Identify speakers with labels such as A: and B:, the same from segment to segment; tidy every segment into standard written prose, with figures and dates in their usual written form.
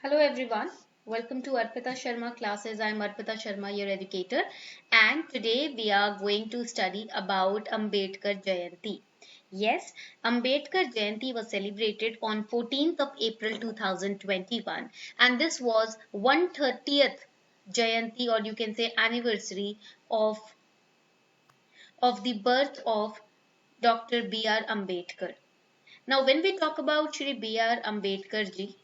A: Hello everyone, welcome to Arpita Sharma classes. I am Arpita Sharma, your educator, and today we are going to study about Ambedkar Jayanti. Yes, Ambedkar Jayanti was celebrated on 14th of April 2021, and this was 130th Jayanti, or you can say anniversary of the birth of Dr. B.R. Ambedkar. Now, when we talk about Shri B.R. Ambedkar ji,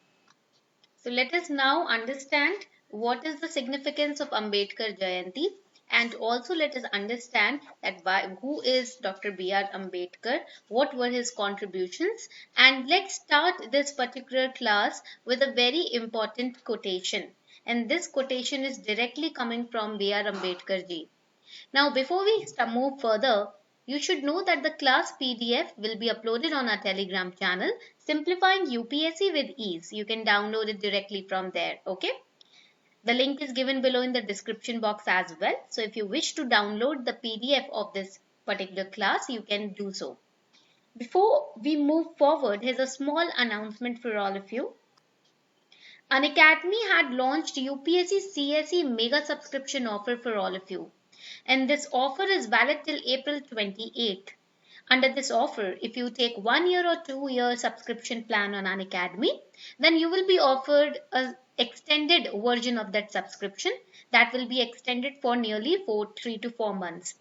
A: so let us now understand what is the significance of Ambedkar Jayanti, and also let us understand that who is Dr. B.R. Ambedkar, what were his contributions, and let's start this particular class with a very important quotation. And this quotation is directly coming from B.R. Ambedkar ji. Now, before we move further, you should know that the class PDF will be uploaded on our Telegram channel, Simplifying UPSC with Ease. You can download it directly from there, okay? The link is given below in the description box as well. So if you wish to download the PDF of this particular class, you can do so. Before we move forward, here's a small announcement for all of you. Unacademy had launched UPSC CSE mega subscription offer for all of you. And this offer is valid till April 28th. Under this offer, if you take 1 year or 2 year subscription plan on Unacademy, then you will be offered an extended version of that subscription that will be extended for nearly 3 to 4 months.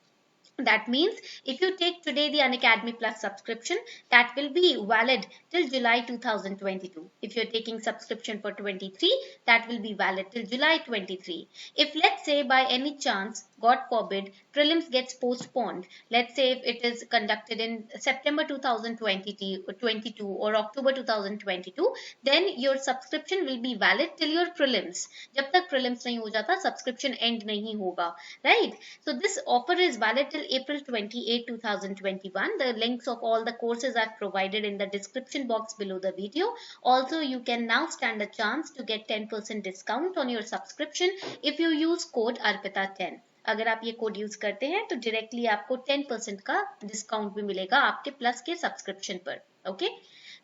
A: That means if you take today the Unacademy Plus subscription, that will be valid till July 2022. If you're taking subscription for 23, that will be valid till July 23. If let's say by any chance, God forbid, prelims gets postponed, let's say if it is conducted in September 2022 or October 2022, then your subscription will be valid till your prelims. जब तक prelims नहीं हो जाता, subscription end नहीं होगा, right? So this offer is valid till April 28, 2021. The links of all the courses are provided in the description box below the video. Also, you can now stand a chance to get 10% discount on your subscription if you use code ARPITA10. अगर आप ये code use करते हैं तो directly आपको 10% का discount भी मिलेगा आपके प्लस के सब्सक्रिप्शन पर. Okay,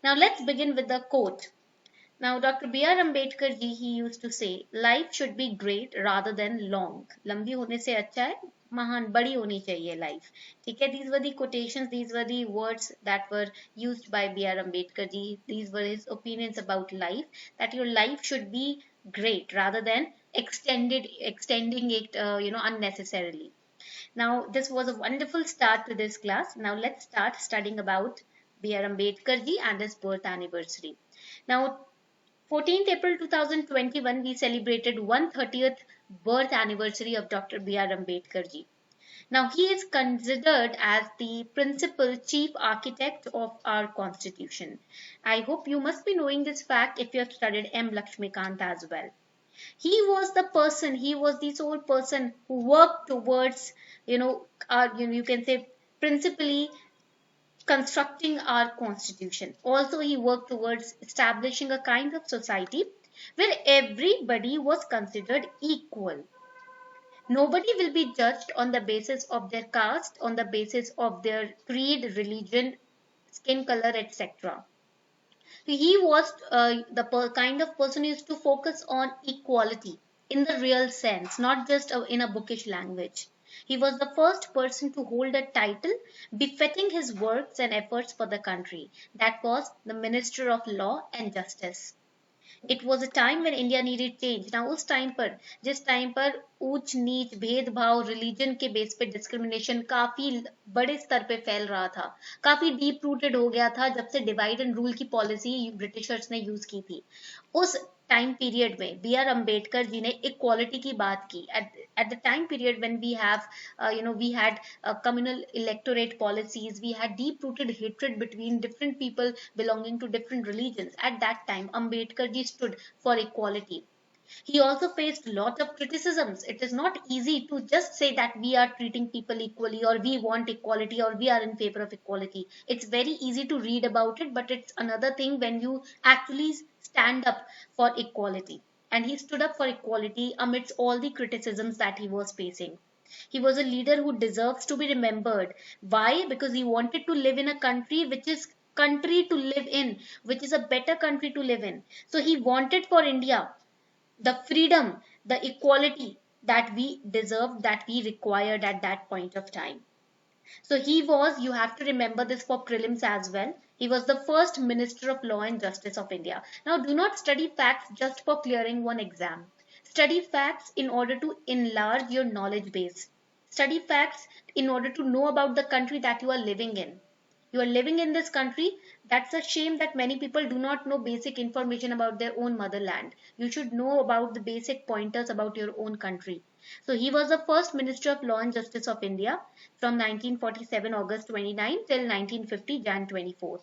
A: now let's begin with the quote. Now, Dr. B.R. Ambedkar ji, he used to say, life should be great rather than long. लंबी होने से अच्छा है, महान बड़ी होनी चाहिए life. ठीक है, these were the quotations, these were the words that were used by B.R. Ambedkar ji. These were his opinions about life, that your life should be great rather than extending it, unnecessarily. Now, this was a wonderful start to this class. Now, let's start studying about B.R. Ambedkar ji and his birth anniversary. Now, 14th April 2021, we celebrated 130th birth anniversary of Dr. B.R. Ambedkar ji. Now, he is considered as the principal chief architect of our constitution. I hope you must be knowing this fact if you have studied M. Lakshmikant as well. He was the sole person who worked towards, you can say principally constructing our constitution. Also, he worked towards establishing a kind of society where everybody was considered equal. Nobody will be judged on the basis of their caste, on the basis of their creed, religion, skin color, etc. He was the kind of person who used to focus on equality in the real sense, not just in a bookish language. He was the first person to hold a title befitting his works and efforts for the country. That was the Minister of Law and Justice. It was a time when India needed change. Now उस time पर जिस time पर ऊंच नीच भेदभाव religion के base पे discrimination काफी बड़े स्तर पे फैल रहा था, काफी डीप रूटेड हो गया था जब से डिवाइड एंड रूल की पॉलिसी ब्रिटिशर्स ने यूज की थी. उस टाइम पीरियड में बी आर अम्बेडकर जी ने इक्वालिटी की बात की. At the time period when we had communal electorate policies, we had deep rooted hatred between different people belonging to different religions. At that time, Ambedkar ji stood for equality. He also faced a lot of criticisms. It is not easy to just say that we are treating people equally, or we want equality, or we are in favor of equality. It's very easy to read about it, but it's another thing when you actually stand up for equality. And he stood up for equality amidst all the criticisms that he was facing. He was a leader who deserves to be remembered. Why? Because he wanted to live in a country which is country to live in, which is a better country to live in. So he wanted for India the freedom, the equality that we deserved, that we required at that point of time. So he was, you have to remember this for prelims as well. He was the first Minister of Law and Justice of India. Now, do not study facts just for clearing one exam. Study facts in order to enlarge your knowledge base. Study facts in order to know about the country that you are living in. You are living in this country. That's a shame that many people do not know basic information about their own motherland. You should know about the basic pointers about your own country. So he was the first Minister of Law and Justice of India from 1947 August 29 till 1950 Jan 24th.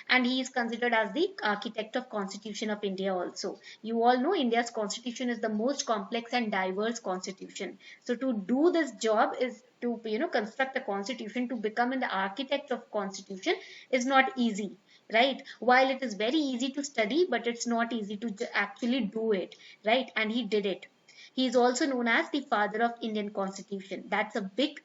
A: And he is considered as the architect of Constitution of India also. You all know India's constitution is the most complex and diverse constitution. So to do this job is to construct a constitution, to become an architect of constitution is not easy, right? While it is very easy to study, but it's not easy to actually do it, right? And he did it. He is also known as the father of Indian Constitution. That's a big,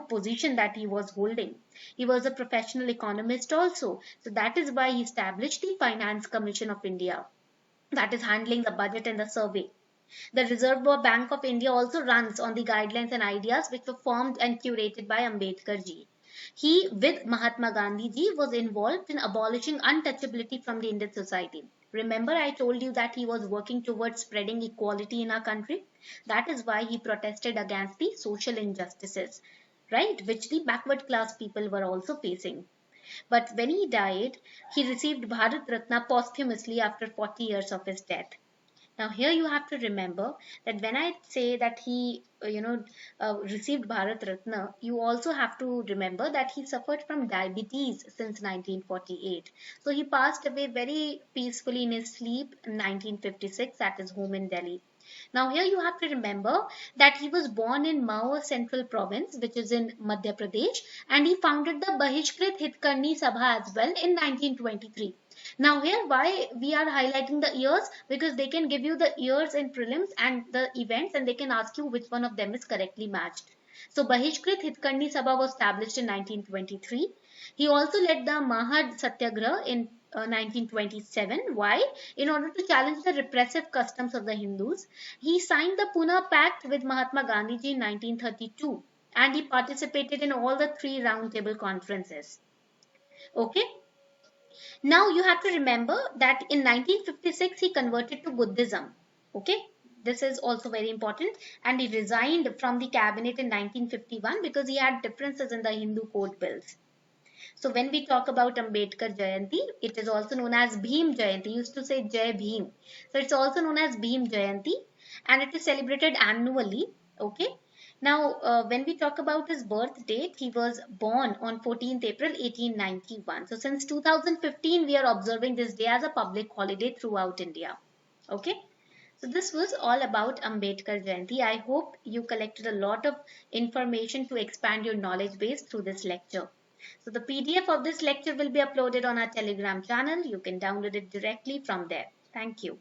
A: position that he was holding. He was a professional economist also. So that is why he established the Finance Commission of India, that is handling the budget and the survey. The Reserve Bank of India also runs on the guidelines and ideas which were formed and curated by Ambedkar ji. He, with Mahatma Gandhi ji, was involved in abolishing untouchability from the Indian society. Remember, I told you that he was working towards spreading equality in our country. That is why he protested against the social injustices, right, which the backward class people were also facing. But when he died, he received Bharat Ratna posthumously after 40 years of his death. Now here you have to remember that when I say that he, received Bharat Ratna, you also have to remember that he suffered from diabetes since 1948. So he passed away very peacefully in his sleep in 1956 at his home in Delhi. Now here you have to remember that he was born in Mao Central Province, which is in Madhya Pradesh, and he founded the Bahishkrit Hitkarni Sabha as well in 1923. Now here why we are highlighting the years, because they can give you the years in prelims and the events, and they can ask you which one of them is correctly matched. So Bahishkrit Hitkarni Sabha was established in 1923. He also led the Mahad Satyagraha in 1927. Why? In order to challenge the repressive customs of the Hindus. He signed the Pune Pact with Mahatma Gandhi in 1932, and he participated in all the three roundtable conferences. Okay. Now you have to remember that in 1956 he converted to Buddhism. Okay. This is also very important, and he resigned from the cabinet in 1951 because he had differences in the Hindu code bills. So when we talk about Ambedkar Jayanti, it is also known as Bhim Jayanti. He used to say Jai Bhim. So it's also known as Bhim Jayanti, and it is celebrated annually. Okay. Now, when we talk about his birth date, he was born on 14th April 1891. So since 2015, we are observing this day as a public holiday throughout India. Okay. So this was all about Ambedkar Jayanti. I hope you collected a lot of information to expand your knowledge base through this lecture. So the PDF of this lecture will be uploaded on our Telegram channel. You can download it directly from there. Thank you.